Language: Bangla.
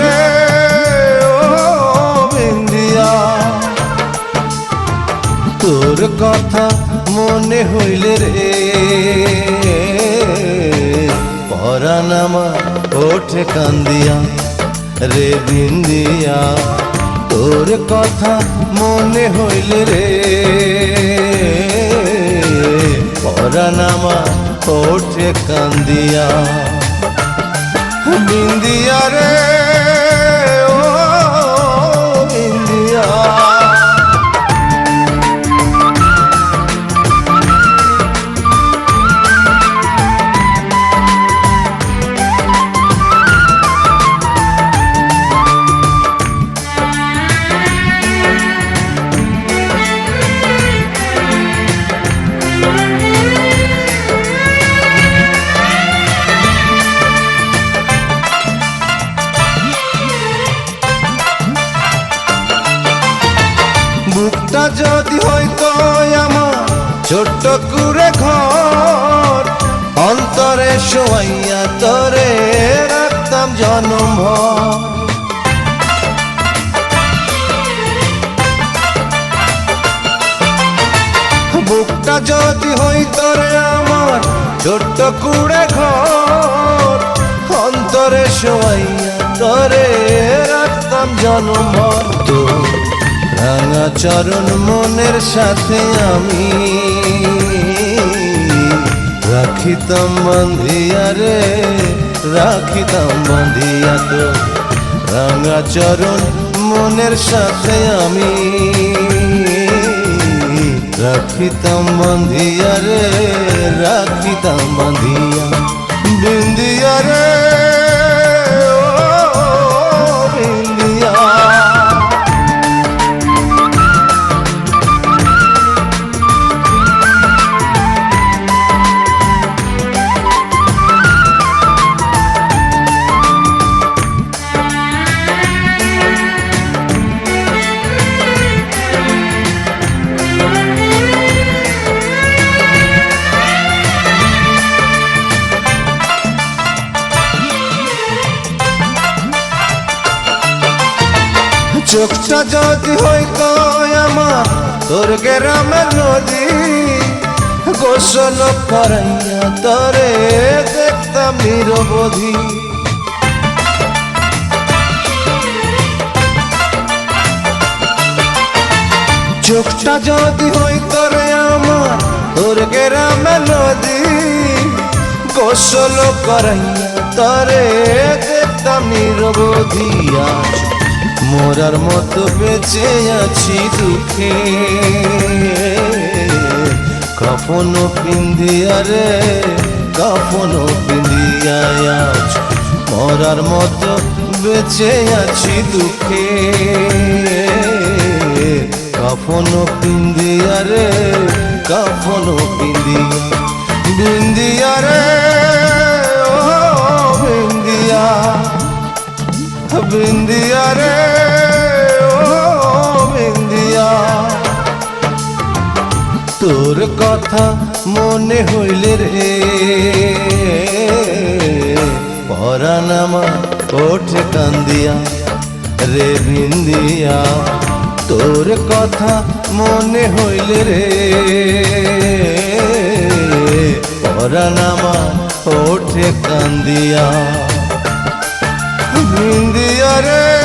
রে ও বিন্দিয়া, তোর কথা মনে হইলে রে পরাণ আমার ওঠে কান্দিয়া রে বিন্দিয়া, তোর কথা মনে হইলে রে পরাণ আমার ওঠে কান্দিয়া। বিন্দিয়া রে ও বিন্দিয়া, বুকটা যদি হইতো আমার ছোট্ট কুড়ে ঘর, অন্তরে শোয়াইয়া তোরে রাখতাম জনমভর। বুকটা যদি হইতো রে আমার ছোট্ট কুড়ে ঘর, অন্তরে শোয়াইয়া তোরে রাখতাম জনমভর। তো রাঙা চরণ মনের সাথে আমি রাখিতাম বাঁধিয়া রে রাখিতাম বাঁধিয়া, তো রাঙা চরণ মনের সাথে আমি রাখিতাম বাঁধিয়া রে রাখিতাম বাঁধিয়া। বিন্দিয়া রে ও বিন্দিয়া, চোখটা যদি হইতো আমার তোর গ্রামের নদী, গোসল করাইয়া তোরে দেখতাম নিরবধি। চোখটা যদি হইতো রে আমার তোর গ্রামের নদী, গোসল করাইয়া তোরে দেখতাম নিরবধি। মোরার মতো বেঁচে আছি দুঃখে কাফন পিন্দিয়া রে কাফন পিন্দিয়া, মরার মতো বেঁচে আছি দুঃখে কাফন পিন্দিয়া রে কাফন পিন্দিয়া। বিন্দিয়া রে ও বিন্দিয়া, বিন্দিয়া রে ও বিন্দিয়া, তোর কথা মনে হইলে রে পরাণ আমার ওঠে কান্দিয়া রে বিন্দিয়া, তোর কথা মনে হইলে রে পরাণ আমার ওঠে কান্দিয়া। বিন্দিয়া রে